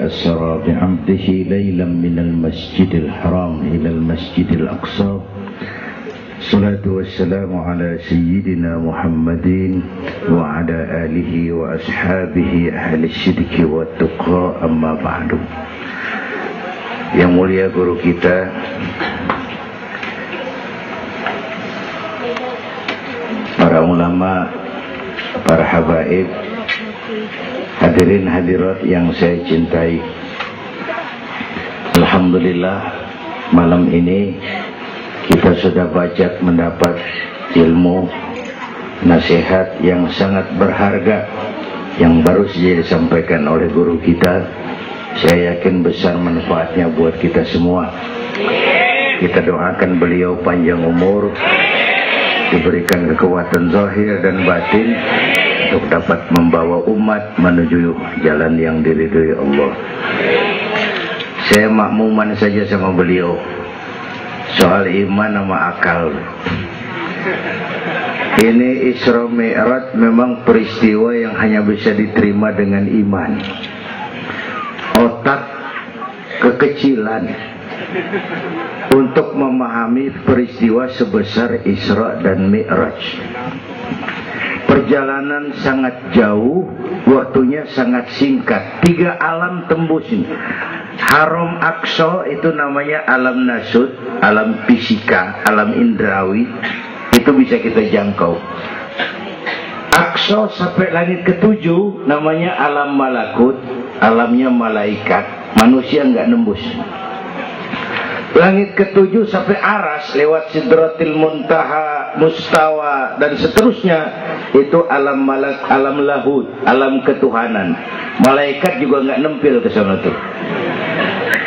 أسرى بعبده ليلا من المسجد الحرام إلى المسجد الأقصى الصلاة والسلام على سيدنا محمد وعلى آله وأصحابه أهل الصدق والتقى أما بعد. Yang mulia guru kita para ulama, para habaib, hadirin hadirat yang saya cintai, alhamdulillah malam ini kita sudah banyak mendapat ilmu nasihat yang sangat berharga yang baru saja disampaikan oleh guru kita. Saya yakin besar manfaatnya buat kita semua. Kita doakan beliau panjang umur, diberikan kekuatan zahir dan batin untuk dapat membawa umat menuju jalan yang diridhoi Allah. Saya makmuman saja sama beliau soal iman sama akal. Ini Isra Mi'raj memang peristiwa yang hanya bisa diterima dengan iman. Otak kekecilan untuk memahami peristiwa sebesar Isra dan Mi'raj. Perjalanan sangat jauh, waktunya sangat singkat. 3 alam tembus ini. Haram Aqsa itu namanya alam nasud, alam fisika, alam indrawi. Itu bisa kita jangkau. Aqsa sampai langit ke-7 namanya alam malakut, alamnya malaikat. Manusia nggak nembus. Langit ke-7 sampai aras lewat Sidratil Muntaha, Mustawa dan seterusnya, itu alam malak, alam lahud, alam ketuhanan. Malaikat juga nggak nempel ke sana tuh.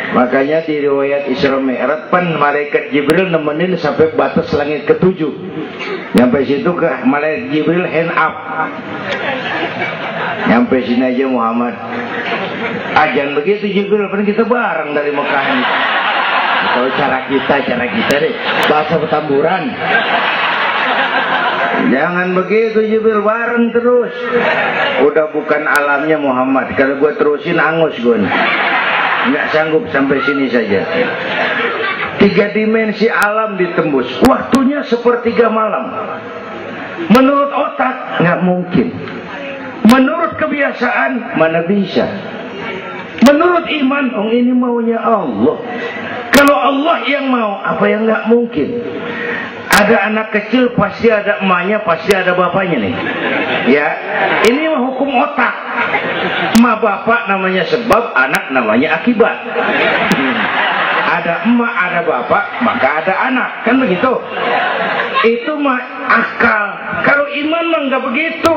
Makanya di riwayat Isra Mi'raj pan malaikat Jibril nemenin sampai batas langit ke-7. Nyampe situ ke malaikat Jibril hand up. Nyampe sini aja Muhammad. Jangan begitu Jibril, kan kita bareng dari Mekah ini. Kalau cara kita deh, bahasa Petamburan. Jangan begitu Jibril, bareng terus. Udah bukan alamnya Muhammad. Kalau gue terusin angus gue nih. Nggak sanggup sampai sini saja. 3 dimensi alam ditembus. Waktunya sepertiga malam. Menurut otak nggak mungkin. Menurut kebiasaan mana bisa. Menurut iman, ini maunya Allah. Kalau Allah yang mau, apa yang nggak mungkin? Ada anak kecil pasti ada emaknya, pasti ada bapaknya nih. Ya, ini mah hukum otak. Emak bapak namanya sebab, anak namanya akibat. Ada emak, ada bapak, maka ada anak, kan begitu? Itu mah akal. Kalau iman mah nggak begitu.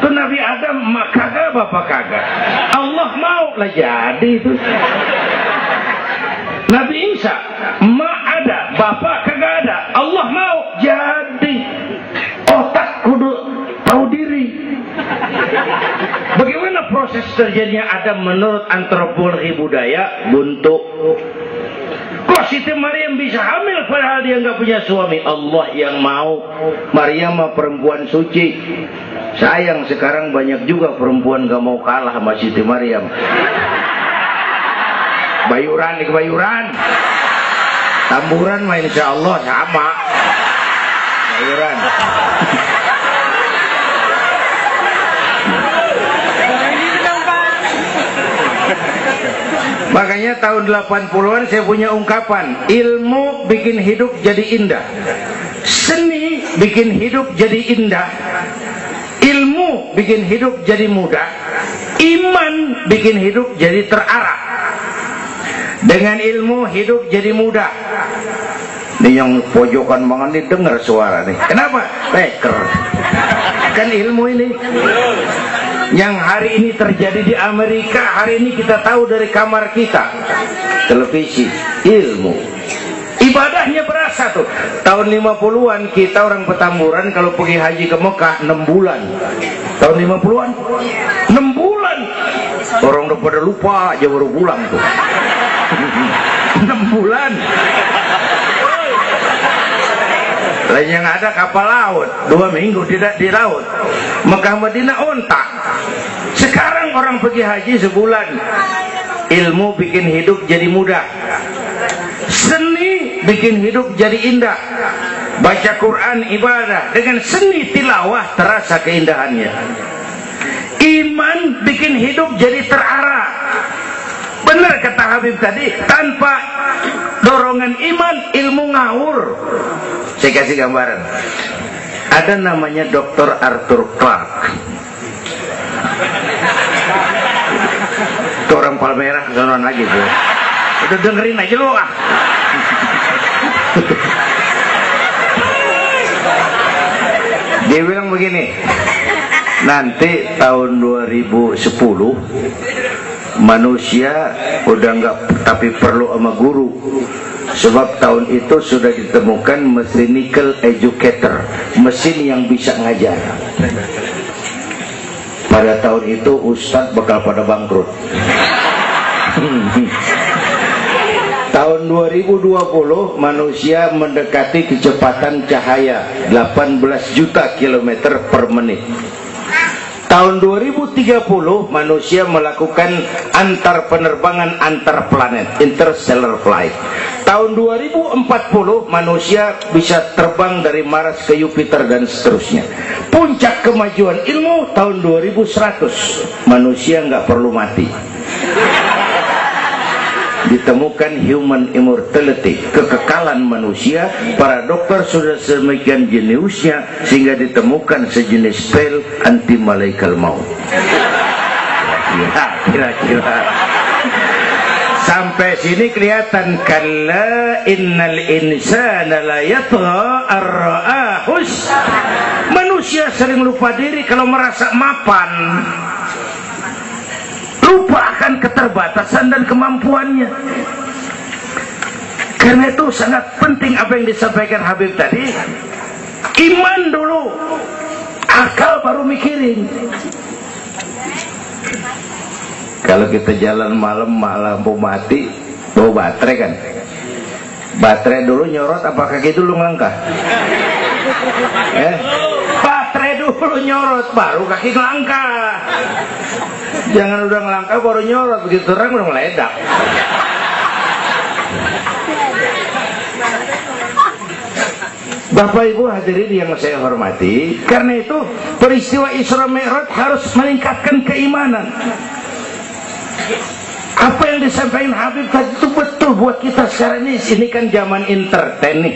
Tuh Nabi Adam, emak kagak, bapak kagak. Allah mau lah jadi itu. Nabi Isa, emak ada, bapak kagak ada. Allah mau jadi. Otak kudu tahu diri. Bagaimana proses terjadinya Adam menurut antropologi budaya? Buntu. Kok Siti Maryam bisa hamil padahal dia nggak punya suami? Allah yang mau. Maryam mah perempuan suci. Sayang sekarang banyak juga perempuan gak mau kalah sama Siti Maryam. Bayuran di kebayuran, tamburan mah insya Allah sama. Bayuran. Makanya tahun 80-an saya punya ungkapan, ilmu bikin hidup jadi indah, seni bikin hidup jadi indah, ilmu bikin hidup jadi mudah, iman bikin hidup jadi terarah. Dengan ilmu hidup jadi mudah. Ini yang pojokan banget nih dengar suara nih. Kenapa? Teker. Kan ilmu ini. Yang hari ini terjadi di Amerika, hari ini kita tahu dari kamar kita. Televisi, ilmu. Ibadahnya berasa tuh. Tahun 50-an kita orang Petamburan kalau pergi haji ke Mekah 6 bulan. Tahun 50-an 6 bulan. Orang udah pada lupa aja baru pulang tuh. 6 bulan. Lain yang ada kapal laut 2 minggu tidak di laut. Mekah Madinah ontak. Sekarang orang pergi haji sebulan. ilmu bikin hidup jadi mudah. Seni bikin hidup jadi indah. Baca Quran ibadah, dengan seni tilawah terasa keindahannya. Iman bikin hidup jadi terarah. Benar kata Habib tadi, tanpa dorongan iman ilmu ngawur. Saya kasih gambaran. Ada namanya Dr. Arthur Clarke. Itu orang Palmerah kesonoan lagi tuh. Udah dengerin aja lu ah. Dia bilang begini, nanti tahun 2010 manusia udah nggak tapi perlu sama guru, sebab tahun itu sudah ditemukan mechanical educator, mesin yang bisa ngajar. Pada tahun itu ustadz bakal pada bangkrut. Tahun 2020 manusia mendekati kecepatan cahaya 18 juta kilometer per menit. Tahun 2030 manusia melakukan antar penerbangan antar planet, interstellar flight. Tahun 2040 manusia bisa terbang dari Mars ke Jupiter dan seterusnya. Puncak kemajuan ilmu tahun 2100 manusia nggak perlu mati. Ditemukan human immortality, kekekalan manusia. Para dokter sudah sedemikian jeniusnya sehingga ditemukan sejenis pil anti malaikal maut. Kira-kira sampai sini kelihatan, kalla innal insana la yatgha ar-ra'ahus. Manusia sering lupa diri kalau merasa mapan, lupa akan keterbatasan dan kemampuannya. Karena itu sangat penting apa yang disampaikan Habib tadi. Iman dulu, akal baru mikirin. Kalau kita jalan malam lampu mati, bawa baterai kan, baterai dulu nyorot apa kaki dulu ngelangkah? Baterai dulu nyorot baru kaki ngelangkah. Jangan udah ngelangkah baru nyorot, begitu terang udah meledak. Bapak Ibu hadirin yang saya hormati, karena itu peristiwa Isra Mi'raj harus meningkatkan keimanan. Apa yang disampaikan Habib tadi itu betul buat kita sekarang ini. Ini kan zaman entertain nih.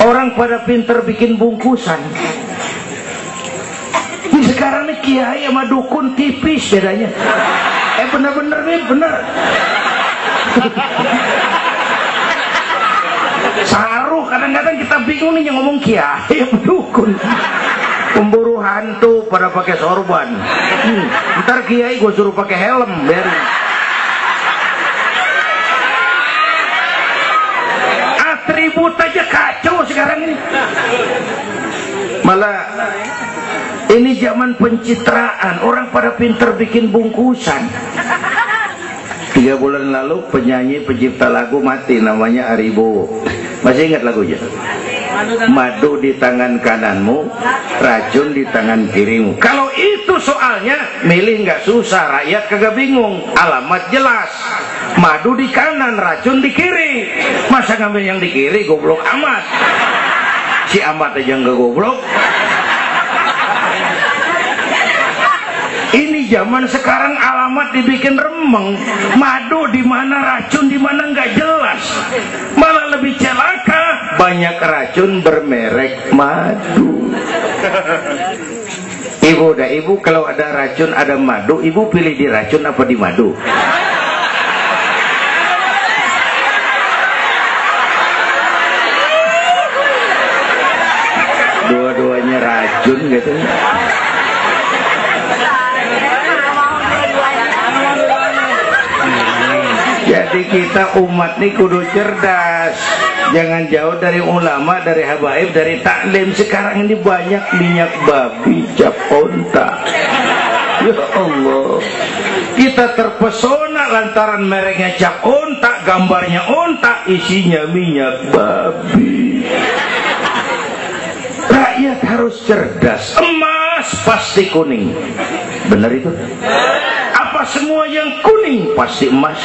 Orang pada pinter bikin bungkusan. Ini sekarang nih kiai sama dukun tipis bedanya. Bener-bener nih, bener. Saruh, kadang-kadang kita bingung nih yang ngomong kiai sama dukun. Pemburu hantu pada pakai sorban. Ntar kiai gue suruh pakai helm, biarin. Atribut aja kacau sekarang ini. Malah ini zaman pencitraan, orang pada pinter bikin bungkusan. 3 bulan lalu penyanyi pencipta lagu mati, namanya Aribo. Masih ingat lagunya? Madu di tangan kananmu, racun di tangan kirimu. Kalau itu soalnya milih nggak susah, rakyat kagak bingung, alamat jelas. Madu di kanan, racun di kiri. Masa ngambil yang di kiri, goblok amat. Si amat aja nggak goblok. Ini zaman sekarang alamat dibikin remeng, madu di mana, racun di mana nggak jelas. Malah lebih celaka, banyak racun bermerek madu. Ibu kalau ada racun ada madu, ibu pilih di racun apa di madu? Dua-duanya racun gitu. Jadi kita umat nih kudu cerdas, jangan jauh dari ulama, dari habaib, dari taklim. Sekarang ini banyak minyak babi, cap onta. Ya Allah, kita terpesona lantaran mereknya cap onta, gambarnya onta, isinya minyak babi. Rakyat harus cerdas. Emas pasti kuning, benar itu? Apa semua yang kuning pasti emas?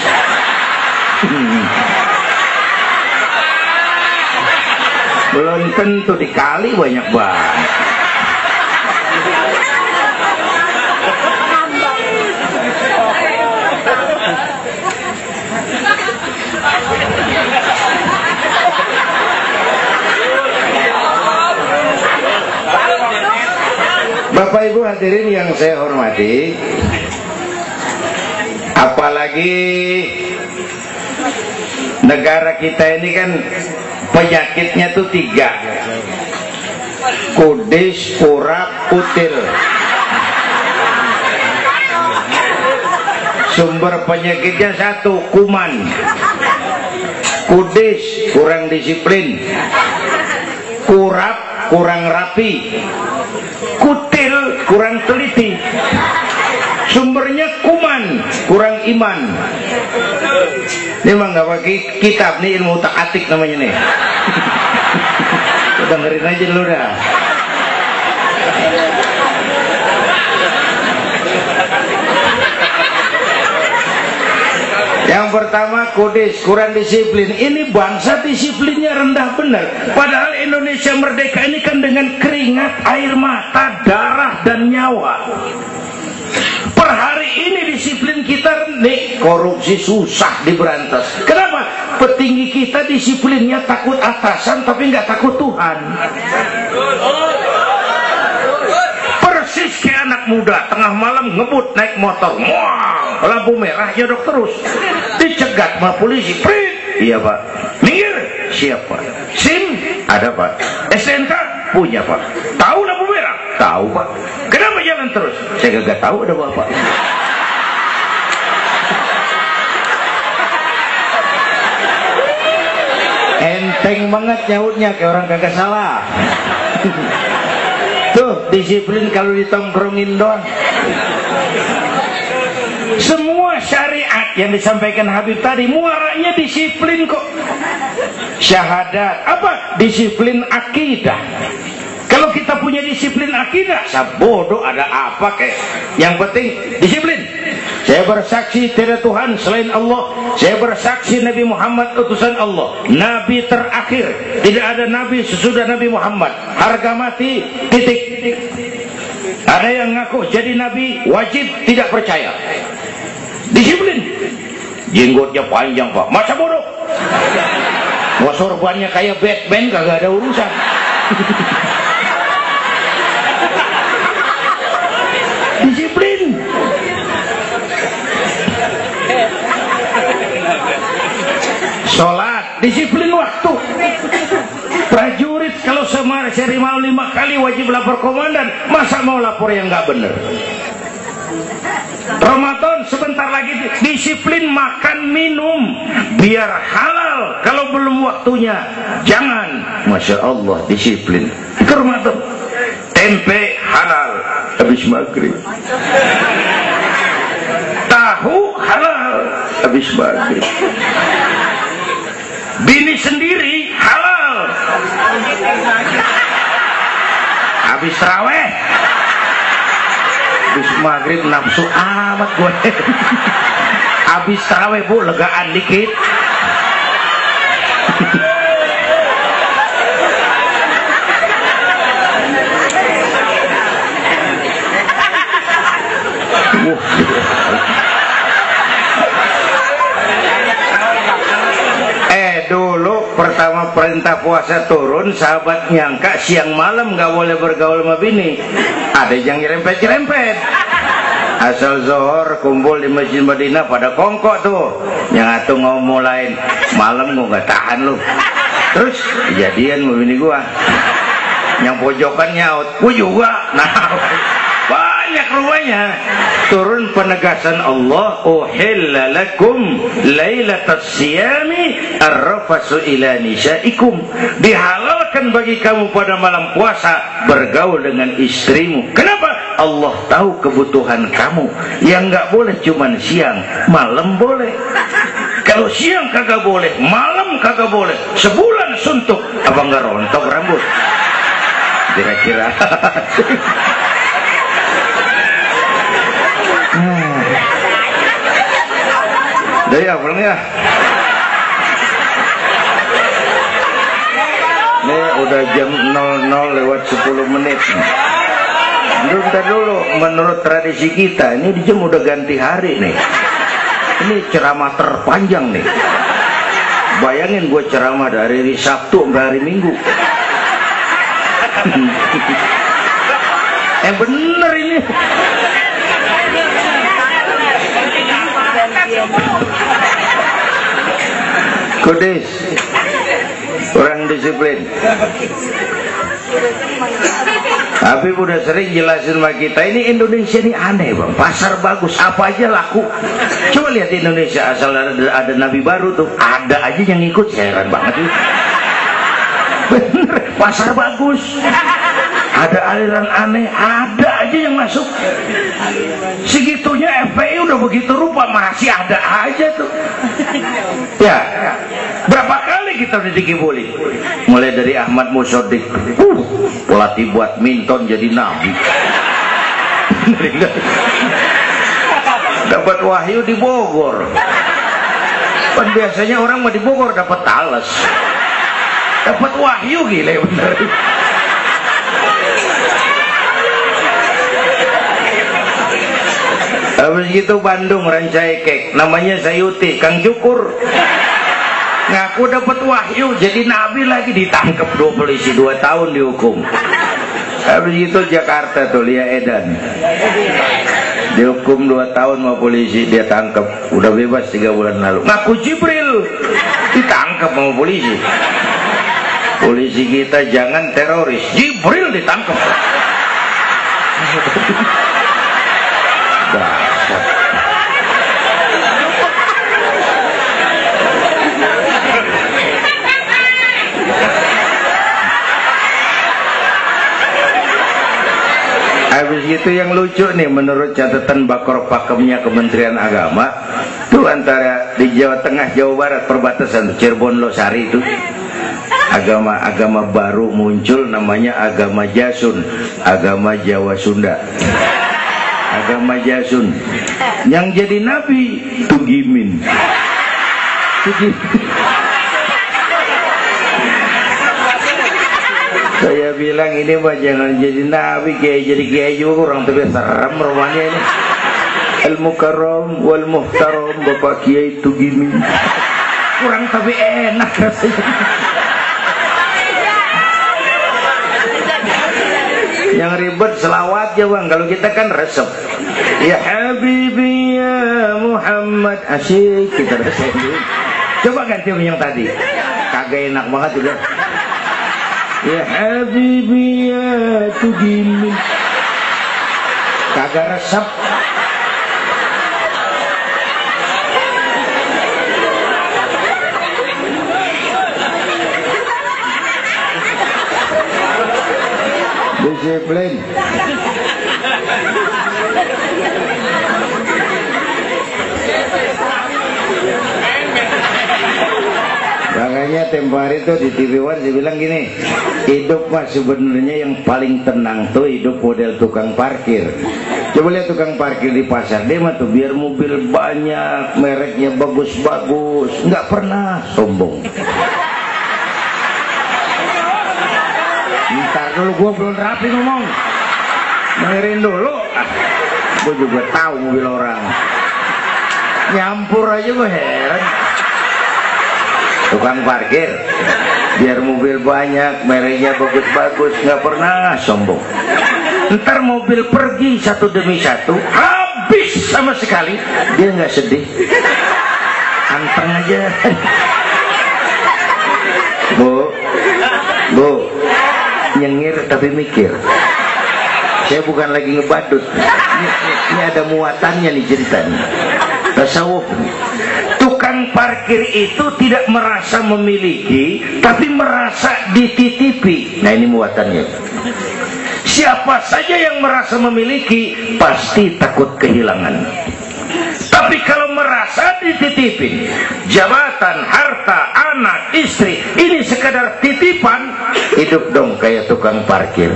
Belum tentu, dikali banyak banget. Bapak Ibu hadirin yang saya hormati, apalagi negara kita ini kan penyakitnya tuh 3: kudis, kurap, kutil. Sumber penyakitnya 1, kuman. Kudis, kurang disiplin. Kurap, kurang rapi. Kutil, kurang teliti. Sumbernya kuman, kurang iman. Ini mah nggak pakai kitab nih, ilmu utak atik namanya nih. Dengerin aja dulu dah. Yang pertama kudis, kurang disiplin. Ini bangsa disiplinnya rendah benar. Padahal Indonesia merdeka ini kan dengan keringat, air mata, darah dan nyawa. Per hari ini disiplin kita rendah, korupsi susah diberantas. Kenapa? Petinggi kita disiplinnya takut atasan tapi nggak takut Tuhan. Persis kayak anak muda tengah malam ngebut naik motor, wah, lampu merah nyodok terus, dicegat sama polisi. Prit, iya pak. Minggir, siapa? SIM ada pak. SNK punya pak. Tahu lampu merah? Tahu pak. Kenapa jalan terus? Saya gak tahu ada bapak. Enteng banget nyautnya kayak orang kagak salah. Tuh disiplin kalau ditongkrongin doang. Semua syariat yang disampaikan Habib tadi muaranya disiplin kok. Syahadat apa? Disiplin akidah. Kalau kita punya disiplin akidah, sabodo ada apa kek? Yang penting disiplin. Saya bersaksi tidak Tuhan selain Allah. Saya bersaksi Nabi Muhammad utusan Allah, Nabi terakhir. Tidak ada Nabi sesudah Nabi Muhammad. Harga mati, titik. Ada yang ngaku jadi Nabi, wajib tidak percaya. Disiplin. Jenggotnya panjang pak, masa bodoh. Wah sorbannya kayak Batman, kagak ada urusan. Disiplin. Sholat, disiplin waktu. Prajurit kalau sehari malam 5 kali wajib lapor komandan, masa mau lapor yang nggak bener? Ramadan sebentar lagi, disiplin makan minum biar halal. Kalau belum waktunya jangan. Masya Allah disiplin. Itu Ramadan. Tempe halal habis maghrib. Tahu halal habis maghrib. Bini sendiri halal habis taraweh. Habis maghrib nafsu amat gue. Habis taraweh bu legaan dikit. Dulu pertama perintah puasa turun, sahabat nyangka siang malam nggak boleh bergaul sama bini. Ada yang nyerempet-nyerempet. Asal zohor kumpul di Masjid Madinah pada kongkok tuh. Yang atuh ngomong lain, malam gua nggak tahan lu. Terus kejadian sama bini gua. Yang pojokan nyaut, gua juga. Nah, banyak rupanya. Turun penegasan Allah, uhilla lakum lailatas siyami arrafasu ila nisaikum. Dihalalkan bagi kamu pada malam puasa bergaul dengan istrimu. Kenapa? Allah tahu kebutuhan kamu. Yang nggak boleh cuman siang, malam boleh. Kalau siang kagak boleh, malam kagak boleh. Sebulan suntuk, apa nggak rontok rambut? Kira-kira. Dari apalnya? Ini udah jam 00 lewat 10 menit. Bentar dulu, menurut tradisi kita ini di jam udah ganti hari nih. Ini ceramah terpanjang nih. Bayangin gue ceramah dari hari Sabtu sampai hari Minggu. Bener ini. Kudis, orang disiplin. Tapi udah sering jelasin sama kita, ini Indonesia ini aneh bang, pasar bagus, apa aja laku. Coba lihat Indonesia, asal ada nabi baru tuh, ada aja yang ikut, heran banget tuh. Bener, pasar bagus, ada aliran aneh, ada aja yang masuk. Segitunya FPI udah begitu rupa, masih ada aja tuh. Ya, berapa kali kita udah dikibuli, mulai dari Ahmad Musodik, pelatih buat minton jadi nabi. Dapat wahyu di Bogor. Kan biasanya orang mau di Bogor dapat talas, dapat wahyu, gila bener. Habis gitu Bandung Rancaikek, namanya Sayuti, Kang Cukur, ngaku dapat wahyu jadi nabi lagi, ditangkap 2 polisi, 2 tahun dihukum. Habis itu Jakarta tuh Lia Edan dihukum 2 tahun sama polisi, dia tangkap, udah bebas 3 bulan lalu. Ngaku Jibril, ditangkap sama polisi. Polisi kita jangan teroris, Jibril ditangkap. Habis itu yang lucu nih, menurut catatan Bakor Pakemnya Kementerian Agama tuh, antara di Jawa Tengah Jawa Barat perbatasan Cirebon Losari itu agama baru muncul, namanya agama Jasun, agama Jawa Sunda. Agama Jasun yang jadi nabi Tugimin. Saya bilang ini mah jangan jadi nabi, kayak jadi kiai juga orang, tapi serem rumahnya ini. Al-Mukarram wal Muhtaram Bapak Kiai Tugimin. Kurang tapi enak rasanya. Yang ribet selawat ya bang, kalau kita kan resep. Ya Habibi ya Muhammad, asyik kita resep. Coba ganti yang tadi, kagak enak banget juga. Ya Habibi ya Tugimin, kagak resep. Disiplin. Makanya tempo hari itu di TV One dia bilang gini, hidup mah sebenarnya yang paling tenang tuh hidup model tukang parkir. Coba lihat tukang parkir di pasar, dia mah tuh biar mobil banyak, mereknya bagus-bagus, nggak pernah sombong. Ntar dulu, gue belum rapi ngomong, dengerin dulu. Gue juga tahu mobil orang, nyampur aja gue heran. Tukang parkir biar mobil banyak, mereknya bagus-bagus, nggak pernah sombong. Ntar mobil pergi satu demi satu, habis sama sekali, dia nggak sedih, anteng aja. Bu, nyengir tapi mikir. Saya bukan lagi ngebadut, ini ada muatannya nih ceritanya. Tasawuf. Tukang parkir itu tidak merasa memiliki, tapi merasa dititipi. Nah ini muatannya. Siapa saja yang merasa memiliki pasti takut kehilangan. Tapi kalau merasa dititipin, jabatan, harta, anak, istri, ini sekadar titipan, hidup dong kayak tukang parkir.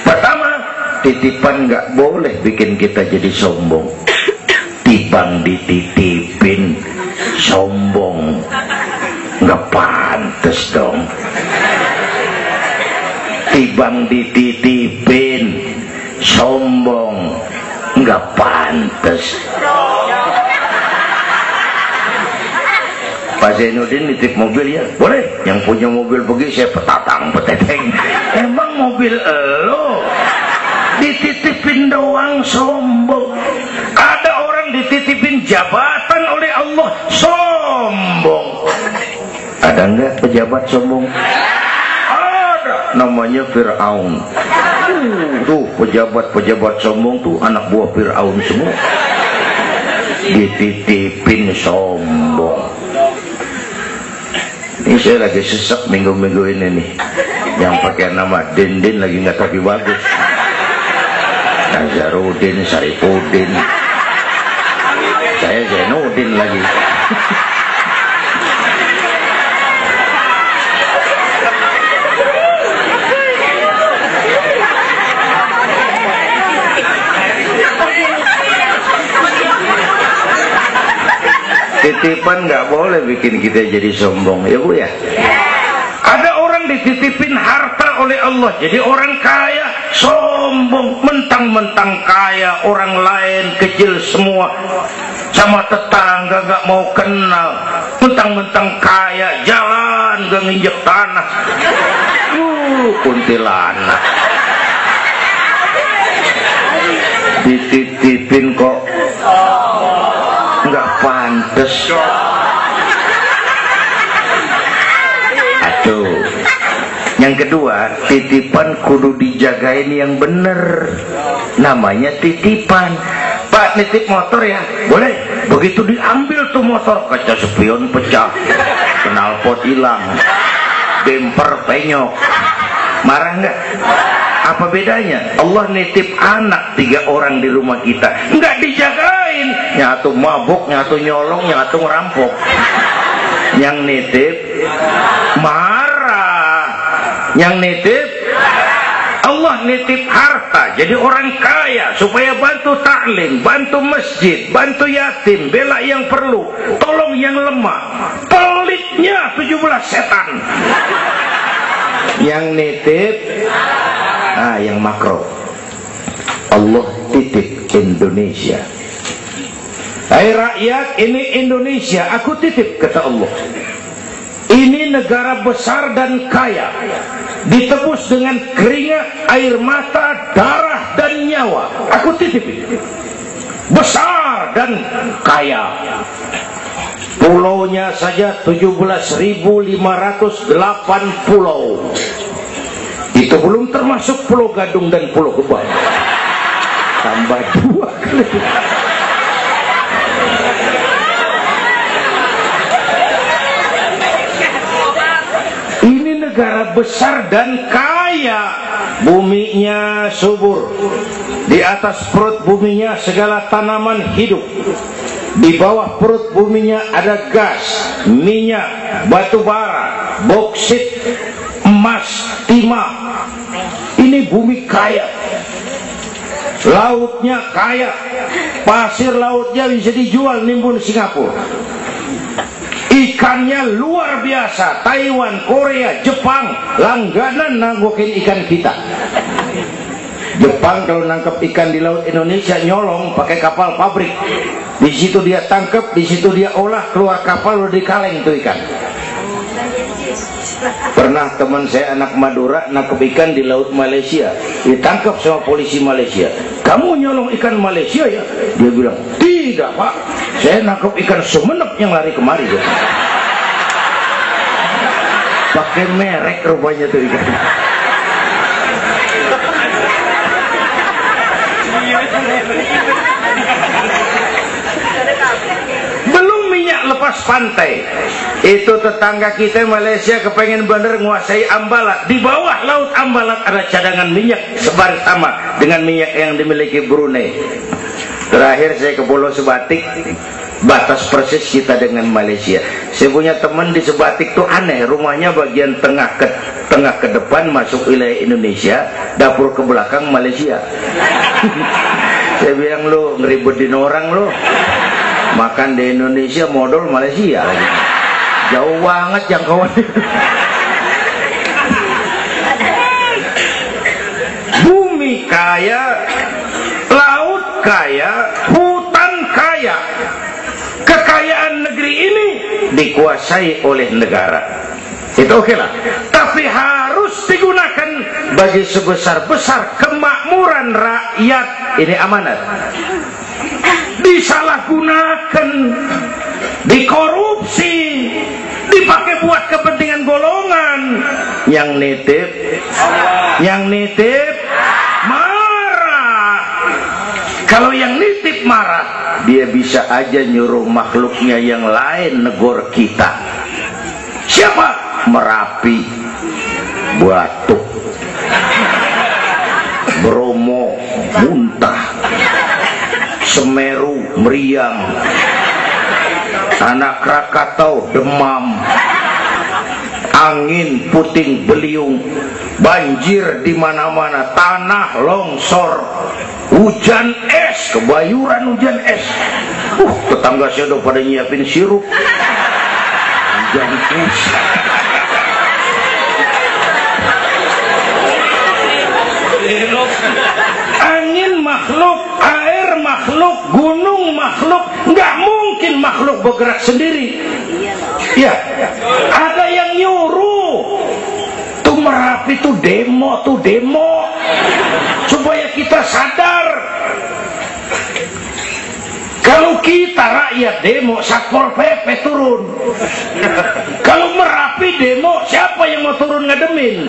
Pertama, titipan nggak boleh bikin kita jadi sombong. Tipang dititipin, sombong. Nggak pantes dong. Tibang dititipin, sombong, nggak pantes. Pak Zainuddin nitip mobil ya, boleh. Yang punya mobil pergi, saya petatang peteteng. Emang mobil elo dititipin doang, sombong. Ada orang dititipin jabatan oleh Allah, sombong. Ada enggak pejabat sombong? Ada, namanya Fir'aun. Tuh pejabat-pejabat sombong tuh anak buah Fir'aun semua. Dititipin sombong. Ini saya lagi sesek minggu-minggu ini nih. Yang pakai nama Dindin lagi nggak tapi bagus. Nazarudin, Saripudin. Saya Zainuddin lagi. Titipan nggak boleh bikin kita jadi sombong, ya Bu ya. Ada orang dititipin harta oleh Allah, jadi orang kaya, sombong, mentang-mentang kaya, orang lain kecil semua, sama tetangga nggak mau kenal, mentang-mentang kaya, jalan gak nginjek tanah, kuntilanak. Dititipin kok nggak pantes. Aduh. Yang kedua, titipan kudu dijagain yang bener. Namanya titipan. Pak, nitip motor ya? Boleh. Begitu diambil tuh motor, kaca spion pecah, knalpot hilang, bemper penyok. Marah nggak? Apa bedanya? Allah nitip anak 3 orang di rumah kita, nggak dijagain, nyatu mabuk, nyatu nyolong, nyatu ngerampok. Yang nitip marah, yang nitip Allah nitip harta, jadi orang kaya supaya bantu taklim, bantu masjid, bantu yatim, bela yang perlu, tolong yang lemah. Pelitnya 17 setan. Yang nitip yang makro, Allah titip Indonesia. Hai rakyat, ini Indonesia, aku titip, kata Allah. Ini negara besar dan kaya, ditebus dengan keringat, air mata, darah dan nyawa. Aku titip ini. Besar dan kaya. Pulaunya saja 17.508 pulau. Itu belum termasuk Pulau Gadung dan Pulau Gebang. Tambah 2 kali. Ini negara besar dan kaya. Buminya subur. Di atas perut buminya segala tanaman hidup. Di bawah perut buminya ada gas, minyak, batu bara, boksit, emas, timah. Ini bumi kaya. Lautnya kaya. Pasir lautnya bisa dijual nimbun Singapura. Ikannya luar biasa. Taiwan, Korea, Jepang langganan nanggokin ikan kita. Jepang kalau nangkep ikan di laut Indonesia nyolong pakai kapal pabrik. Di situ dia tangkap, di situ dia olah, keluar kapal udah dikaleng tuh ikan. Pernah teman saya anak Madura nangkep ikan di laut Malaysia, ditangkap sama polisi Malaysia. Kamu nyolong ikan Malaysia ya? Dia bilang, tidak Pak, saya nangkep ikan Sumenep yang lari kemari ya. Pakai merek rupanya tuh ikan. Belum minyak lepas pantai. Itu tetangga kita Malaysia kepengen bener nguasai Ambalat. Di bawah laut Ambalat ada cadangan minyak sebar sama dengan minyak yang dimiliki Brunei. Terakhir saya ke Pulau Sebatik, batas persis kita dengan Malaysia. Saya punya teman di Sebatik tuh aneh, rumahnya bagian tengah ke depan masuk wilayah Indonesia, dapur ke belakang Malaysia. Saya bilang, lu ngeribetin orang lu. Makan di Indonesia modal Malaysia lagi. Jauh banget jangkauan. Bumi kaya, laut kaya, hutan kaya. Kekayaan negeri ini dikuasai oleh negara. Itu oke lah. Tapi harus digunakan bagi sebesar-besar kemakmuran rakyat. Ini amanat. Disalahgunakan, dikorupsi, dipakai buat kepentingan golongan. Yang nitip marah. Kalau yang nitip marah, dia bisa aja nyuruh makhluknya yang lain negor kita. Siapa? Merapi, Batuk, Bromo muntah, Semeru meriang, Tanah Krakatau demam, angin puting beliung, banjir di mana-mana, tanah longsor, hujan es, kebayuran hujan es. Tetangga saya udah pada nyiapin sirup hujan es. Angin makhluk, air makhluk, gunung makhluk. Nggak mungkin makhluk bergerak sendiri. Ya, ada yang nyuruh. Tuh Merapi tuh demo supaya kita sadar. Kalau kita rakyat demo, Satpol PP turun. Kalau Merapi demo, siapa yang mau turun ngademin?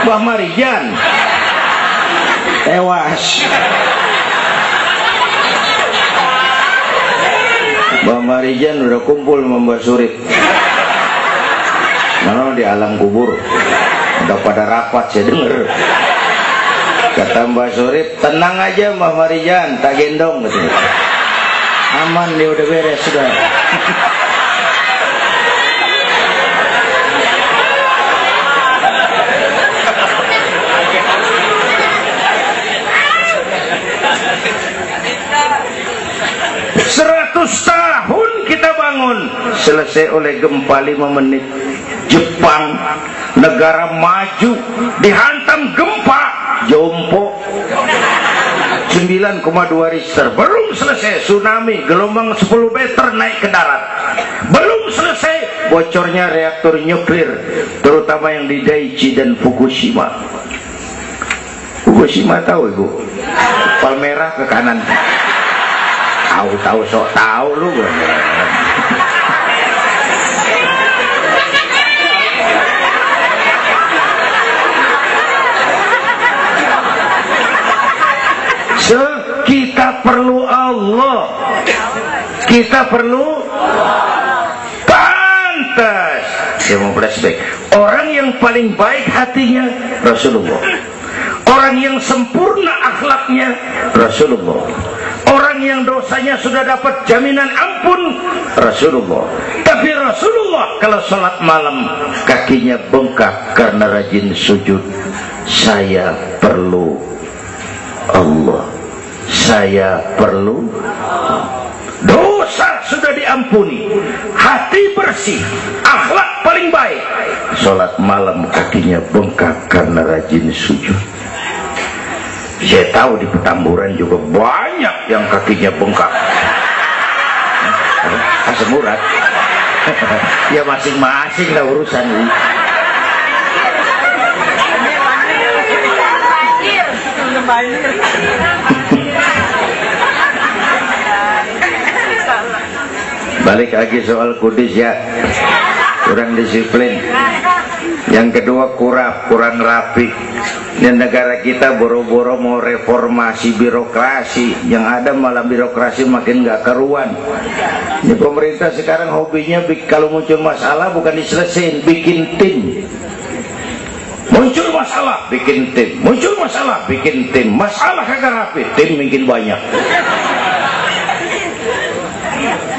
Mbah Marijan tewas. Mbah Marijan udah kumpul sama Mbah Surip. Mana di alam kubur udah pada rapat, saya denger. Kata Mbah Surip, tenang aja Mbah Marijan, tak gendong gitu. Aman, dia udah beres sudah. 100 tahun kita bangun, selesai oleh gempa 5 menit. Jepang, negara maju, dihantam gempa, jompo 9,2 Richter. Belum selesai tsunami, gelombang 10 meter naik ke darat. Belum selesai bocornya reaktor nuklir, terutama yang di Daiichi dan Fukushima. Fukushima tahu ibu? Palmerah ke kanan. Tahu sok tahu lu. Kita perlu Allah. Kita perlu pantas. Saya mau flashback. Orang yang paling baik hatinya Rasulullah. Orang yang sempurna akhlaknya Rasulullah. Orang yang dosanya sudah dapat jaminan ampun Rasulullah. Tapi Rasulullah kalau sholat malam kakinya bengkak karena rajin sujud. Saya perlu Allah. Saya perlu. Dosa sudah diampuni, hati bersih, akhlak paling baik. Sholat malam kakinya bengkak karena rajin sujud. Saya tahu di Petamburan juga banyak yang kakinya bengkak. Asam urat. Ya masing-masing lah urusan. Balik lagi soal kudus ya, kurang disiplin. Yang kedua kurang rapi. Dan negara kita boro-boro mau reformasi birokrasi, yang ada malah birokrasi makin gak karuan. Ini pemerintah sekarang hobinya kalau muncul masalah bukan diselesain, bikin tim. Muncul masalah, bikin tim. Muncul masalah, bikin tim. Masalah kagak rapi, tim makin banyak.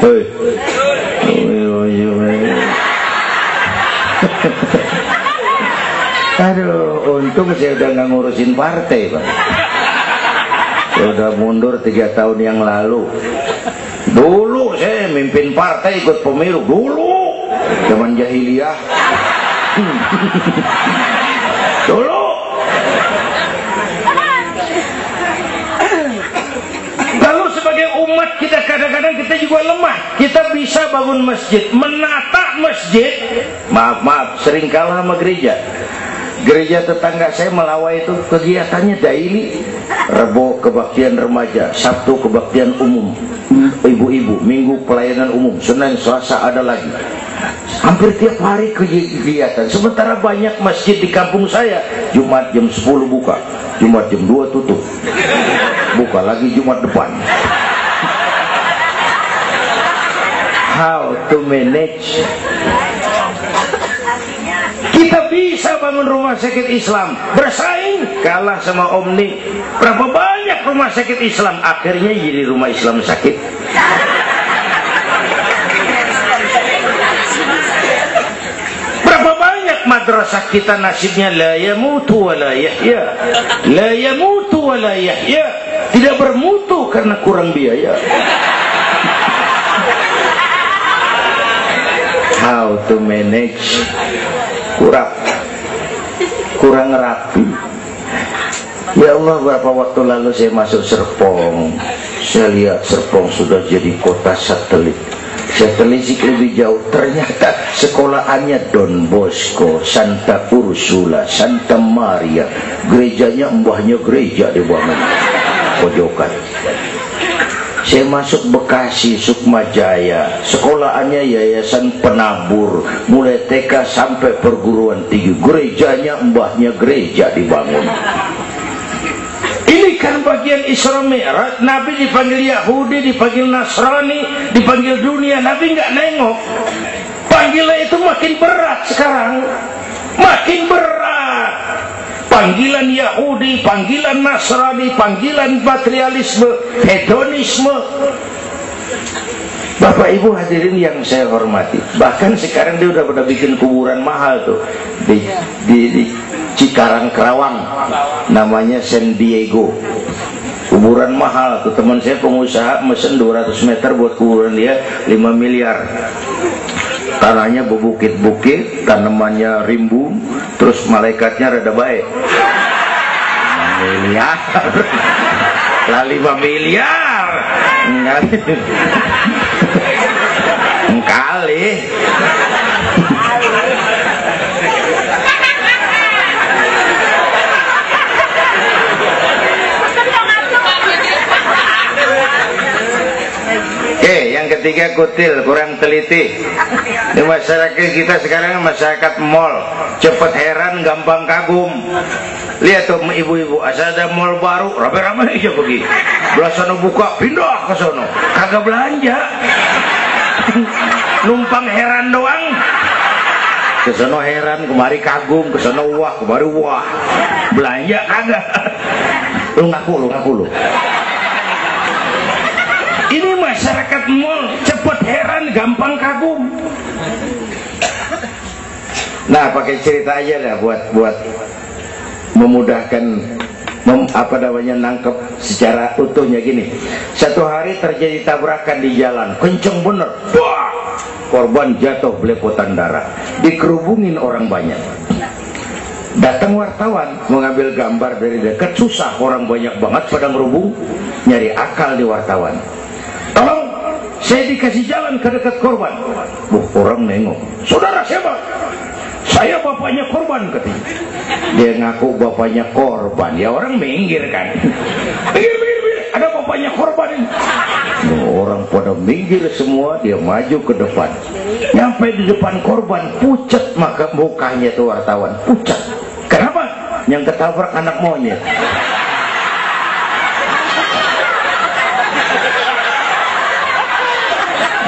Hei. Aduh, untung saya udah nggak ngurusin partai, Pak. Saya udah mundur 3 tahun yang lalu. Dulu saya mimpin partai ikut pemilu dulu zaman jahiliyah. Dulu. Lalu sebagai umat kita kadang-kadang kita juga lemah. Kita bisa bangun masjid, menata masjid. Maaf, sering kalah sama gereja. Gereja tetangga saya Melawai itu kegiatannya daily. Rebo kebaktian remaja, Sabtu kebaktian umum, ibu-ibu, Minggu pelayanan umum, Senin Selasa ada lagi. Hampir tiap hari kegiatan. Sementara banyak masjid di kampung saya Jumat jam 10 buka, Jumat jam 2 tutup, buka lagi Jumat depan. How to manage? Kita bisa bangun rumah sakit Islam, bersaing kalah sama Omni. Berapa banyak rumah sakit Islam akhirnya jadi rumah Islam sakit. Berapa banyak madrasah kita nasibnya la yamutu wa la yahya, la yamutu wa la yahya, tidak bermutu karena kurang biaya. How to manage? kurang rapi. Ya Allah, berapa waktu lalu saya masuk Serpong, saya lihat Serpong sudah jadi kota satelit. Saya telisik lebih jauh, ternyata sekolahannya Don Bosco, Santa Ursula, Santa Maria, gerejanya mbahnya gereja di bawah pojokan. Saya masuk Bekasi, Sukmajaya, sekolahannya Yayasan Penabur, mulai TK sampai perguruan tinggi, gerejanya mbahnya gereja dibangun. Ini kan bagian Isra Mi'raj. Nabi dipanggil Yahudi, dipanggil Nasrani, dipanggil dunia, Nabi nggak nengok. Panggilan itu makin berat sekarang, makin berat. Panggilan Yahudi, panggilan Nasrani, panggilan materialisme, hedonisme. Bapak Ibu hadirin yang saya hormati, bahkan sekarang dia udah pada bikin kuburan mahal tuh di Cikarang Kerawang, namanya San Diego. Kuburan mahal tuh, teman saya pengusaha mesen 200 meter buat kuburan dia 5 miliar. Tanahnya berbukit-bukit, tanamannya rimbun, terus malaikatnya rada baik. 5 miliar lah, 5 miliar enggak kali. Oke, yang ketiga kutil, kurang teliti. Di masyarakat kita sekarang masyarakat mall, cepet heran, gampang kagum. Lihat tuh ibu-ibu, asal ada mall baru, rame-rame aja pergi. Belah sono buka, pindah ke sono, kagak belanja. Numpang heran doang. Ke sono heran, kemari kagum, ke sono wah, kemari wah. Belanja kagak. Lu ngaku lu. Ini masyarakat mall, cepet heran, gampang kagum. Nah, pakai cerita aja dah buat memudahkan nangkep secara utuhnya gini. Satu hari terjadi tabrakan di jalan, kenceng bener, wah, korban jatuh belepotan darah, dikerubungin orang banyak. Datang wartawan mengambil gambar dari dekat, susah, orang banyak banget pada ngerubung, nyari akal di wartawan. Tolong, saya dikasih jalan ke dekat korban. Orang nengok, saudara siapa? Saya bapaknya korban, katanya. Dia ngaku bapaknya korban, ya orang minggir kan. Minggir, ada bapaknya korban ini. Orang pada minggir semua, dia maju ke depan. Nyampe di depan korban, pucat maka mukanya tuh wartawan, pucat. Kenapa? Yang ketabrak anak monyet.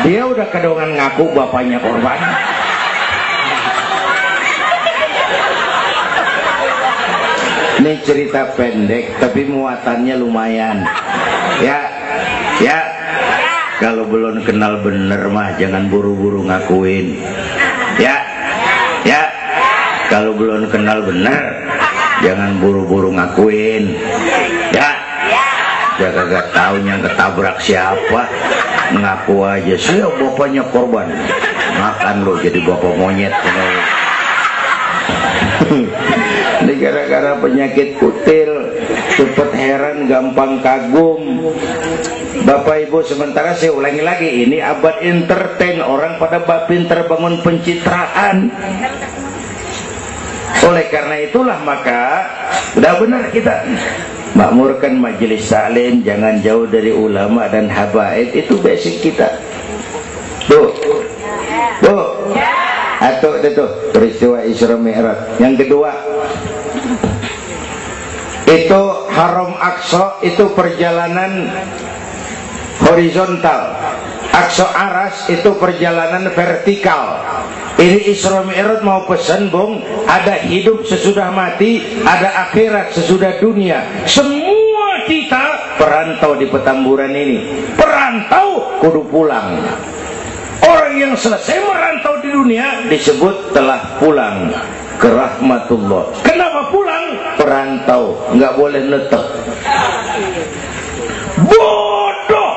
Dia udah kedongan ngaku bapaknya korban. Ini cerita pendek tapi muatannya lumayan. Ya. Kalau belum kenal bener mah jangan buru-buru ngakuin. Ya. Kalau belum kenal bener jangan buru-buru ngakuin. Ya. Dia kagak tahu yang ketabrak siapa. Ngaku aja saya bapaknya korban. Makan lo jadi bapak monyet. Ini gara-gara penyakit kutil, cepet heran, gampang kagum. Bapak Ibu, sementara saya ulangi lagi, ini abad entertain, orang pada pinter bangun pencitraan. Oleh karena itulah maka udah benar kita makmurkan majelis taklim, jangan jauh dari ulama dan habaib, itu basic kita. Tuh, atau itu peristiwa Isra Mi'raj. Yang kedua, itu Haram Aqsa, itu perjalanan horizontal. Aqsa Aras itu perjalanan vertikal. Ini Isra Mi'raj mau pesan, Bung, ada hidup sesudah mati, ada akhirat sesudah dunia. Semua kita perantau di Petamburan ini. Perantau kudu pulang. Orang yang selesai merantau di dunia disebut telah pulang ke rahmatullah. Kenapa pulang? Perantau, nggak boleh netek. Bodoh.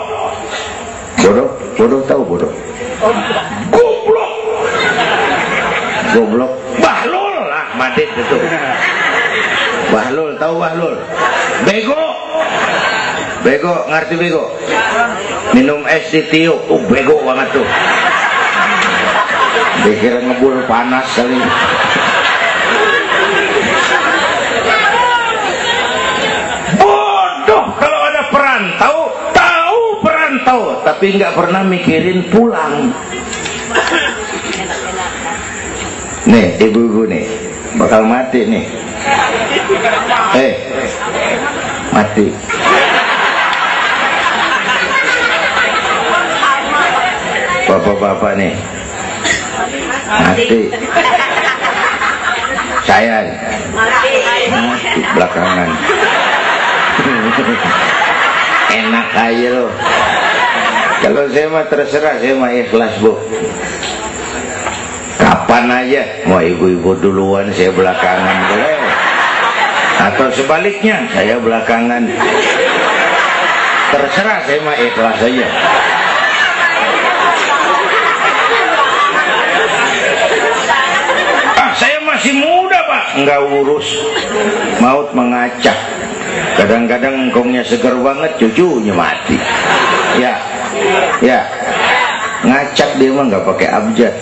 Bodoh tahu bodoh? Goblok. Goblok. Bahlul lah, Madit itu. Bahlul, tahu Bahlul? Bego, ngerti bego? Minum es titiuk, bego banget tuh. Dikira ngebul panas kali. Bodoh kalau ada perantau, tahu perantau, tapi nggak pernah mikirin pulang. Nih, ibu-ibu nih, bakal mati nih. Mati. Bapak-bapak nih mati. Saya mati belakangan. Enak aja loh. Kalau saya mah terserah, saya mah ikhlas, Bu. Kapan aja, mau ibu-ibu duluan, saya belakangan, boleh. Atau sebaliknya, saya belakangan. Terserah, saya mah ikhlas aja. Saya masih muda, Pak. Enggak urus. Maut mengacak. Kadang-kadang engkongnya seger banget, cucunya mati. Ya. Ngacak dia mah nggak pakai abjad.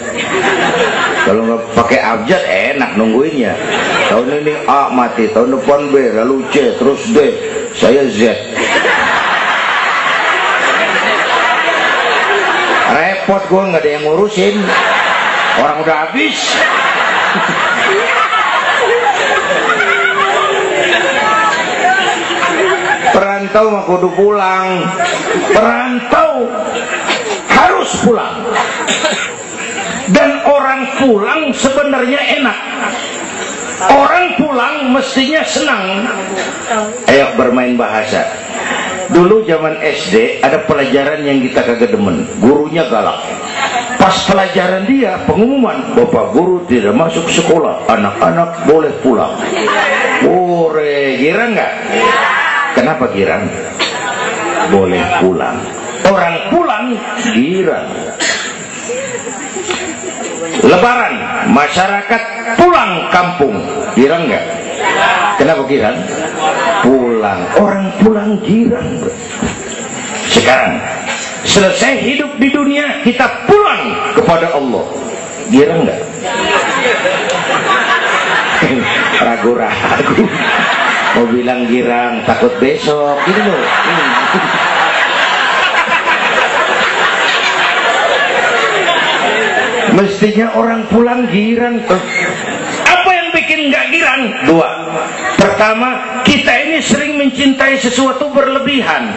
Kalau nggak pakai abjad enak nungguinnya. Tahun ini A mati, tahun depan B, lalu C, terus D, saya Z. Repot gue, nggak ada yang ngurusin. Orang udah habis. Perantau mah kudu pulang. Perantau harus pulang. Dan orang pulang sebenarnya enak. Orang pulang mestinya senang. Ayo bermain bahasa. Dulu zaman SD ada pelajaran yang kita kagak demen, gurunya galak. Pas pelajaran dia pengumuman, Bapak guru tidak masuk sekolah, anak-anak boleh pulang. Girang nggak? Kenapa girang? Boleh pulang. Orang pulang girang. Lebaran, masyarakat pulang kampung, girang nggak? Kenapa girang? Pulang. Orang pulang girang. Sekarang selesai hidup di dunia, kita pulang kepada Allah, girang nggak? Ragu-ragu. Mau bilang girang, takut besok gitu loh. Mestinya orang pulang girang. Apa yang bikin nggak girang? Dua. Pertama, kita ini sering mencintai sesuatu berlebihan,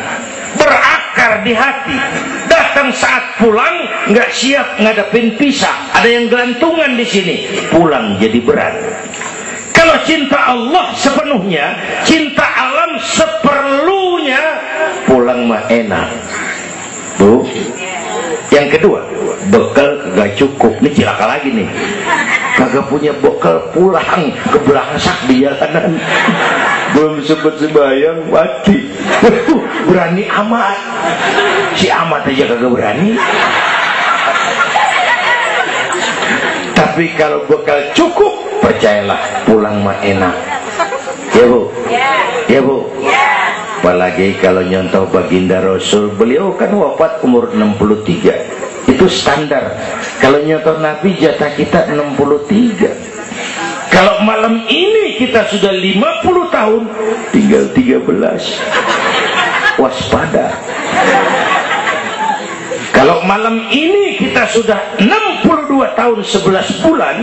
berakar di hati. Datang saat pulang nggak siap ngadepin pisah, ada yang gelantungan di sini, pulang jadi berat. Kalau cinta Allah sepenuhnya, cinta alam seperlunya, pulang mah enak, Bu. Yang kedua, bekal gak cukup. Ini cilaka lagi nih. kagak punya bekal, pulang keberangsak di jalanan, belum sempat sembahyang mati. Berani amat, si amat aja kagak berani. Tapi kalau bekal cukup, percayalah pulang mah enak. Ya bu, ya bu. Apalagi kalau nyontoh baginda Rasul, beliau kan wafat umur 63. Itu standar. Kalau nyontoh Nabi jatah kita 63. Kalau malam ini kita sudah 50 tahun, tinggal 13. Waspada. Kalau malam ini kita sudah 62 tahun 11 bulan,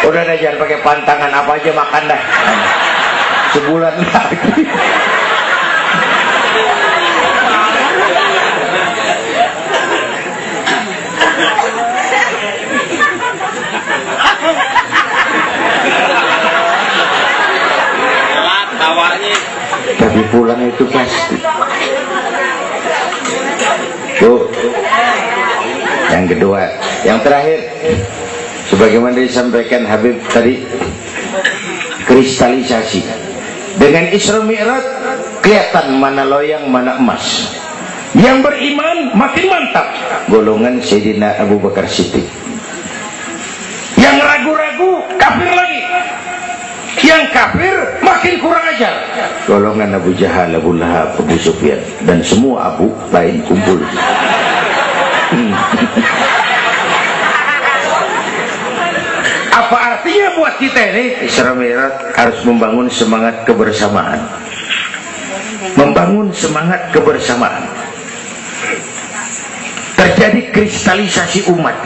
udah dah, jangan pakai pantangan, apa aja makan dah. Sebulan lagi. Tapi pulang itu pasti. Tuh. Yang kedua, yang terakhir, sebagaimana disampaikan Habib tadi, kristalisasi. Dengan Isra Mi'raj kelihatan mana loyang mana emas. Yang beriman makin mantap, golongan Sayyidina Abu Bakar Siddiq. Yang ragu-ragu kafir lagi. Yang kafir makin kurang ajar, golongan Abu Jahal, Abu Lahab, Abu Sufyan, dan semua Abu lain kumpul. Apa artinya buat kita ini? Isra Mi'raj harus membangun semangat kebersamaan, membangun semangat kebersamaan. Terjadi kristalisasi umat.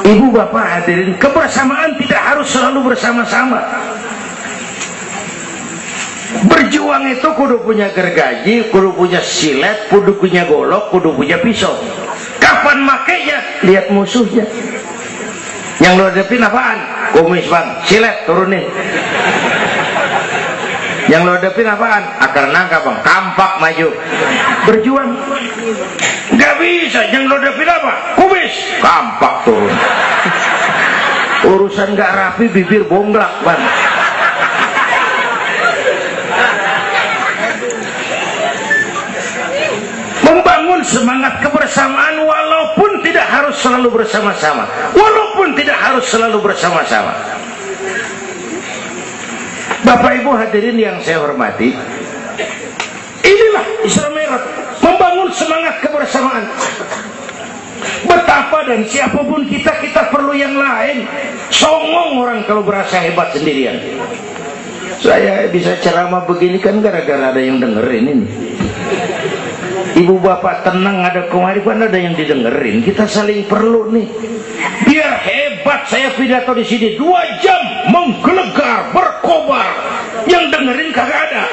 Ibu bapak hadirin, kebersamaan tidak harus selalu bersama-sama. Berjuang itu kudu punya gergaji, kudu punya silet, kudu punya golok, kudu punya pisau. Kapan makainya? Lihat musuhnya. Yang lo hadapin apaan? Kumis bang, silet turunin. Yang lo hadapin apaan? Akar nangka bang, kampak maju. Berjuang. Gak bisa, yang lo hadapin apa? Kumis, kampak turun. Urusan gak rapi, bibir bonglak bang. Membangun semangat kebersamaan walaupun tidak harus selalu bersama-sama, walaupun tidak harus selalu bersama-sama. Bapak ibu hadirin yang saya hormati, inilah Isra Mi'raj, membangun semangat kebersamaan. Betapa dan siapapun kita perlu yang lain. Songong orang kalau berasa hebat sendirian. Saya bisa ceramah begini kan gara-gara ada yang dengerin ini. Ibu bapak tenang, ada kemaripan, ada yang didengerin. Kita saling perlu nih. Biar hebat saya pidato di sini 2 jam menggelegar, berkobar. Yang dengerin kagak ada.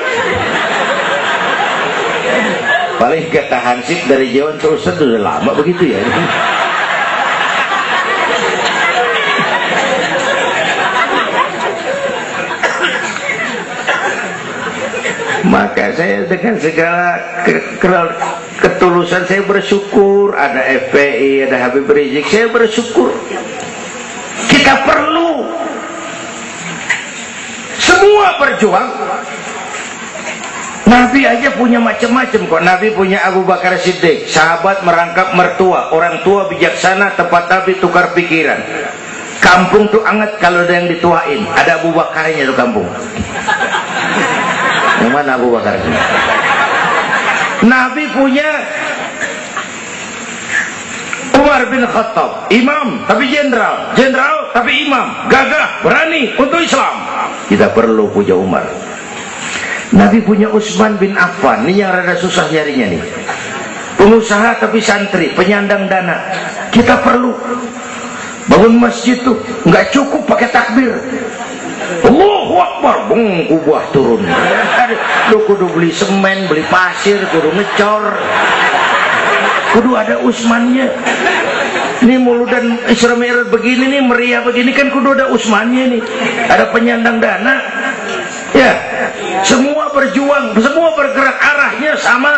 Paling kata Hansip dari Jawa terus udah lama begitu ya. Maka saya dengan segala ketulusan saya bersyukur ada FPI, ada Habib Rizik, saya bersyukur. Kita perlu semua berjuang. Nabi aja punya macam-macam kok. Nabi punya Abu Bakar Siddiq, sahabat merangkap mertua, orang tua bijaksana, tempat Nabi tukar pikiran. Kampung tuh anget kalau ada yang dituain, ada Abu Bakarnya tuh kampung. Yang mana Abu Bakar? Nabi punya Umar bin Khattab, imam tapi jenderal, jenderal tapi imam, gagah, berani untuk Islam. Kita perlu punya Umar. Nabi punya Utsman bin Affan, ini yang rada susah nyarinya nih. Pengusaha tapi santri, penyandang dana. Kita perlu bangun masjid tuh nggak cukup pakai takbir. Allahu Akbar, kubah turun. Lu kudu beli semen, beli pasir, kudu ngecor, kudu ada Utsmannya. Ini muludan Isra Mi'raj begini nih, meriah begini kan kudu ada Utsmannya nih. Ada penyandang dana. Ya, semua berjuang, semua bergerak arahnya sama.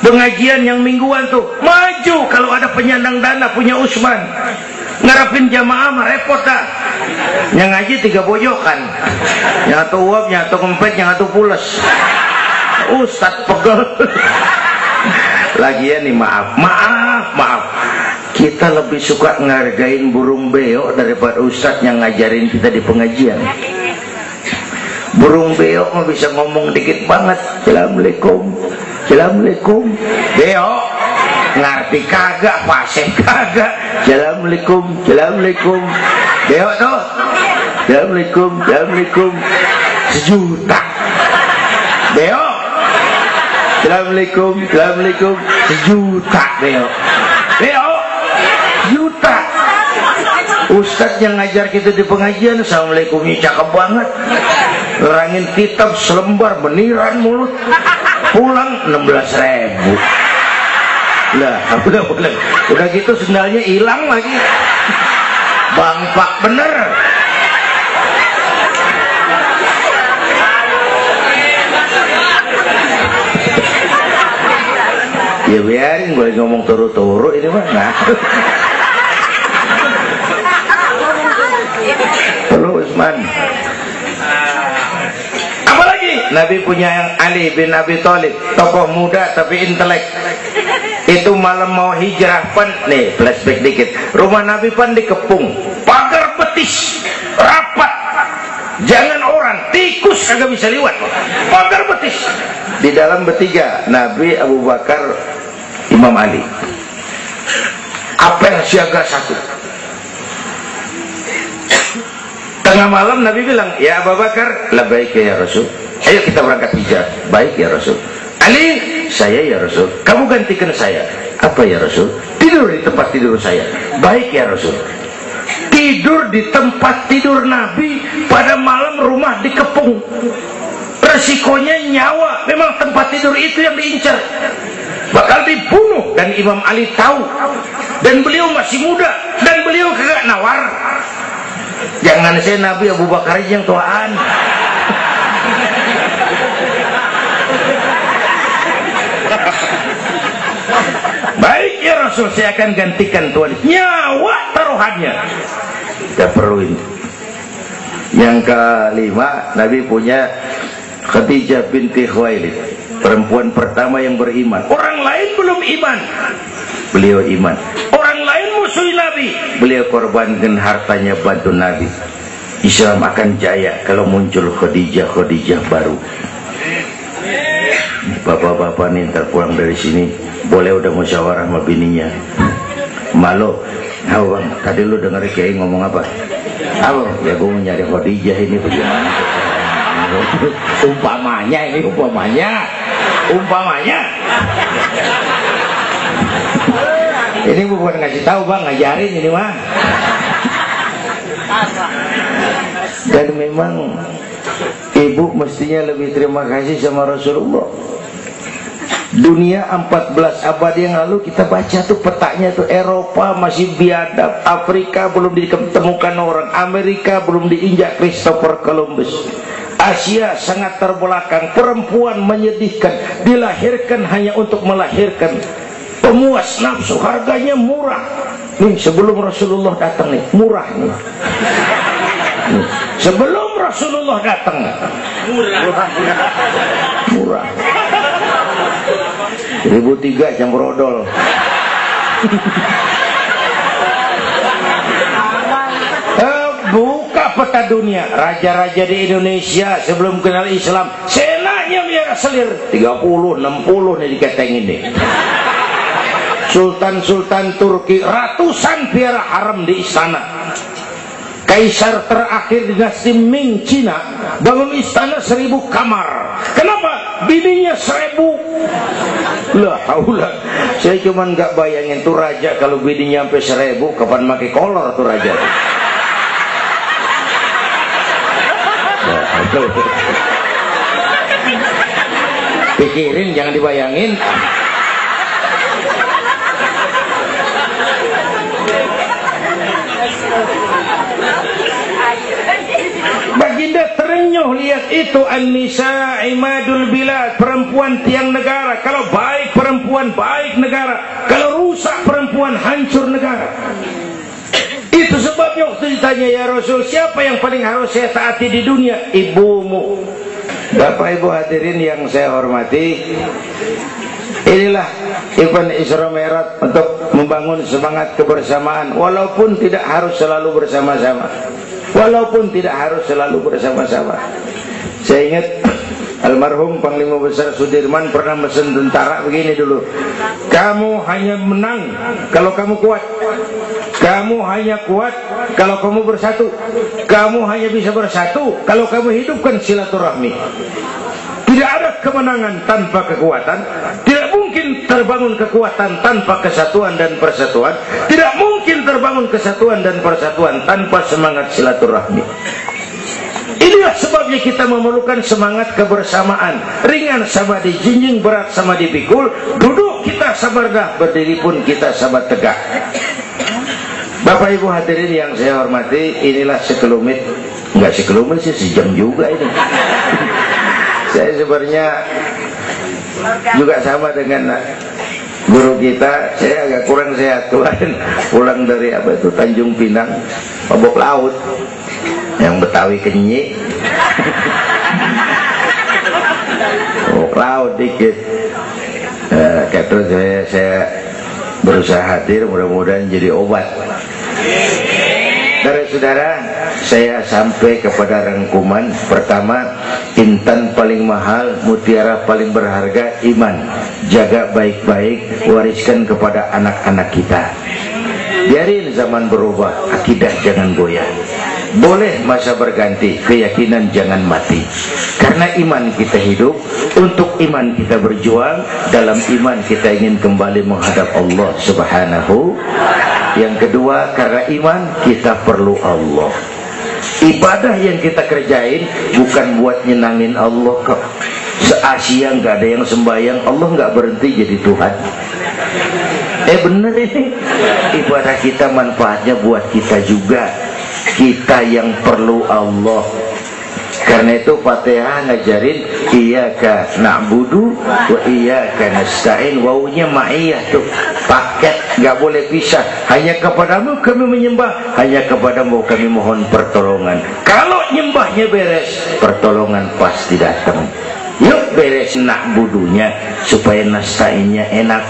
Pengajian yang mingguan tuh maju kalau ada penyandang dana punya Usman. Ngarepin jamaah mah repot dah. Yang ngaji 3 bojokan. Yang atu uap, yang atu kempet, yang atu pules. Ustaz pegel. Lagian nih maaf. Kita lebih suka ngargain burung beo daripada ustaz yang ngajarin kita di pengajian. Burung beo mah bisa ngomong dikit banget. Assalamualaikum. Assalamualaikum. Beo ngerti kagak, fasih kagak. Assalamualaikum. Assalamualaikum. Beo tuh. Assalamualaikum. Assalamualaikum. 1 juta. Beo. Assalamualaikum. Assalamualaikum. 1 juta beo. Beo. Juta. Ustadz yang ngajar kita di pengajian, assalamualaikumnya cakep banget. Nerangin kitab selembar beniran mulut. Pulang 16.000. Lah, udah gitu sendalnya hilang lagi. Bangpak bener. Ya biarin, boleh ngomong turu-turu ini mah. Nah. Perlu Usman. Apalagi Nabi punya yang Ali bin Abi Thalib, tokoh muda tapi intelek. Itu malam mau hijrah pan, nih flashback dikit. Rumah Nabi pan dikepung, pagar betis, rapat. Jangan orang, tikus kagak bisa lewat. Pagar betis. Di dalam bertiga, Nabi, Abu Bakar, Imam Ali. Apel siaga 1. Tengah malam Nabi bilang, ya Abu Bakar, labbaik ya Rasul. Ayo kita berangkat hijrah. Baik ya Rasul. Ali, saya ya Rasul. Kamu gantikan saya. Apa ya Rasul? Tidur di tempat tidur saya. Baik ya Rasul. Tidur di tempat tidur Nabi pada malam rumah dikepung. Resikonya nyawa. Memang tempat tidur itu yang diincar. Bakal dibunuh. Dan Imam Ali tahu. Dan beliau masih muda. Dan beliau kagak nawar. Jangan saya Nabi, Abu Bakar yang tuaan. Baik ya Rasul, saya akan gantikan tuan. Nyawa taruhannya. Kita perluin. Yang kelima, Nabi punya Khadijah binti Khuwailid, perempuan pertama yang beriman. Orang lain belum iman, beliau iman. Orang lain musuh Nabi, beliau korbankan hartanya bantu Nabi. Islam akan jaya kalau muncul Khadijah baru. Bapak-bapak nih ntar pulang dari sini boleh udah musyawarah sama bininya. Malu, bang, tadi lu denger Kiai ngomong apa? Apa? Ya gue mau nyari Khadijah ini bagaimana? Umpamanya. Ini bukan ngasih tahu bang, ngajarin ini mah. Dan memang ibu mestinya lebih terima kasih sama Rasulullah. Dunia 14 abad yang lalu kita baca tuh petanya tuh, Eropa masih biadab, Afrika belum ditemukan orang, Amerika belum diinjak Christopher Columbus, Asia sangat terbelakang, perempuan menyedihkan, dilahirkan hanya untuk melahirkan, pemuas nafsu, harganya murah. Nih sebelum Rasulullah datang nih, murah nih. Sebelum Rasulullah datang, murah. 1003 jam brodol. Buka peta dunia, raja-raja di Indonesia sebelum kenal Islam, senanya biara selir 30, 60 nih diketengin nih. Sultan-sultan Turki ratusan biara haram di istana. Kaisar terakhir dinasti Ming Cina bangun istana 1000 kamar. Kenapa? Bininya 1000. Lah, haulah. Saya cuman nggak bayangin tuh raja kalau bininya sampai 1000, kapan pakai kolor tuh raja. Pikirin, jangan dibayangin. Baginda terenyuh lihat Ingat itu, an-nisa imadul bilad, perempuan tiang negara. Kalau baik perempuan, baik negara. Kalau rusak perempuan, hancur negara. Itu sebabnya waktu ditanya, ya Rasul, siapa yang paling harus saya taati di dunia? Ibumu. Bapak Ibu hadirin yang saya hormati, inilah event Isra Mi'raj untuk membangun semangat kebersamaan, walaupun tidak harus selalu bersama-sama. Walaupun tidak harus selalu bersama-sama. Saya ingat almarhum Panglima Besar Sudirman pernah mesen tentara begini dulu, kamu hanya menang kalau kamu kuat, kamu hanya kuat kalau kamu bersatu, kamu hanya bisa bersatu kalau kamu hidupkan silaturahmi. Tidak ada kemenangan tanpa kekuatan. Tidak mungkin terbangun kekuatan tanpa kesatuan dan persatuan. Tidak mungkin terbangun kesatuan dan persatuan tanpa semangat silaturahmi. Inilah sebabnya kita memerlukan semangat kebersamaan. Ringan sama dijinjing, berat sama dipikul. Duduk kita sabar dah, berdiri pun kita sabar tegak. Bapak Ibu hadirin yang saya hormati, inilah sekelumit. Enggak sekelumit sih, sejam juga ini. Saya sebenarnya juga sama dengan guru kita. Saya agak kurang sehat, pulang dari Tanjung Pinang, mabok laut, yang Betawi kenyik, mabok laut dikit. Terus saya berusaha hadir, mudah-mudahan jadi obat. Saudara-saudara, saya sampai kepada rangkuman pertama. Intan paling mahal, mutiara paling berharga, iman. Jaga baik-baik, wariskan kepada anak-anak kita. Biarin zaman berubah, akidah jangan goyah. Boleh masa berganti, keyakinan jangan mati. Karena iman kita hidup, untuk iman kita berjuang. Dalam iman kita ingin kembali menghadap Allah Subhanahu. Yang kedua, karena iman kita perlu Allah. Ibadah yang kita kerjain bukan buat nyenangin Allah kok. Se-Asia nggak ada yang sembahyang, Allah nggak berhenti jadi Tuhan. Bener ini. Ibadah kita manfaatnya buat kita juga. Kita yang perlu Allah. Karena itu Fatihah ngajarin iyyaka na'budu wa iyyaka nasta'in. Wawunya ma'iyah tuh, paket, nggak boleh pisah. Hanya kepadamu kami menyembah, hanya kepadamu kami mohon pertolongan. Kalau nyembahnya beres, pertolongan pasti datang. Yuk beres na'budunya supaya nasta'innya enak.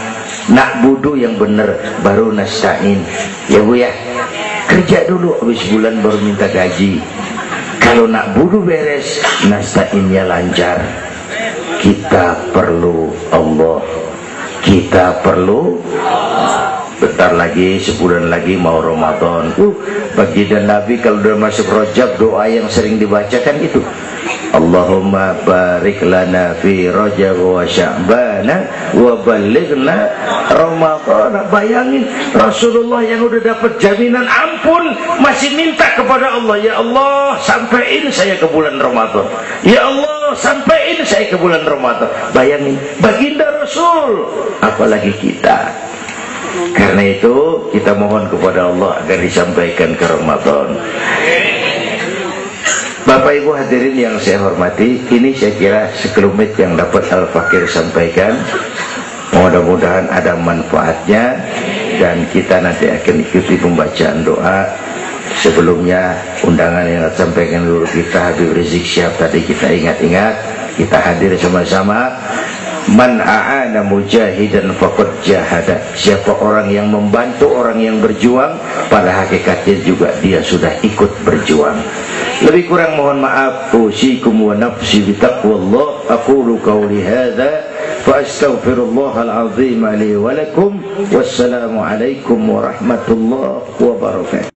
Na'budu yang bener, baru nasta'in. Ya Bu ya, kerja dulu, habis bulan baru minta gaji. Kalau nak budu beres, nasta'innya lancar. Kita perlu Allah. Kita perlu. Bentar lagi, sebulan lagi mau Ramadan. Baginda Nabi kalau udah masuk Rajab, doa yang sering dibacakan itu, Allahumma barik lana fi Rajab wa Sya'bana wa balighna Ramadan. Bayangin Rasulullah yang udah dapat jaminan ampun masih minta kepada Allah, ya Allah sampaiin saya ke bulan Ramadan, ya Allah sampaiin saya ke bulan Ramadan. Bayangin baginda Rasul, apalagi kita. Karena itu kita mohon kepada Allah agar disampaikan ke Ramadan. Bapak Ibu hadirin yang saya hormati, ini saya kira sekelumit yang dapat Al-Fakir sampaikan. Mudah-mudahan ada manfaatnya, dan kita nanti akan ikuti pembacaan doa. Sebelumnya undangan yang disampaikan guru kita Habib Rizik Syihab tadi kita ingat-ingat, kita hadir sama-sama. Man a'ana mujahidan faqad jahada. Siapa orang yang membantu orang yang berjuang, pada hakikatnya juga dia sudah ikut berjuang. Lebih kurang mohon maaf. Usikum wa nafsi bitaqwallah. Aqulu qawli hadza fa astaghfirullahal azim li wa lakum. Wassalamu alaikum warahmatullahi wabarakatuh.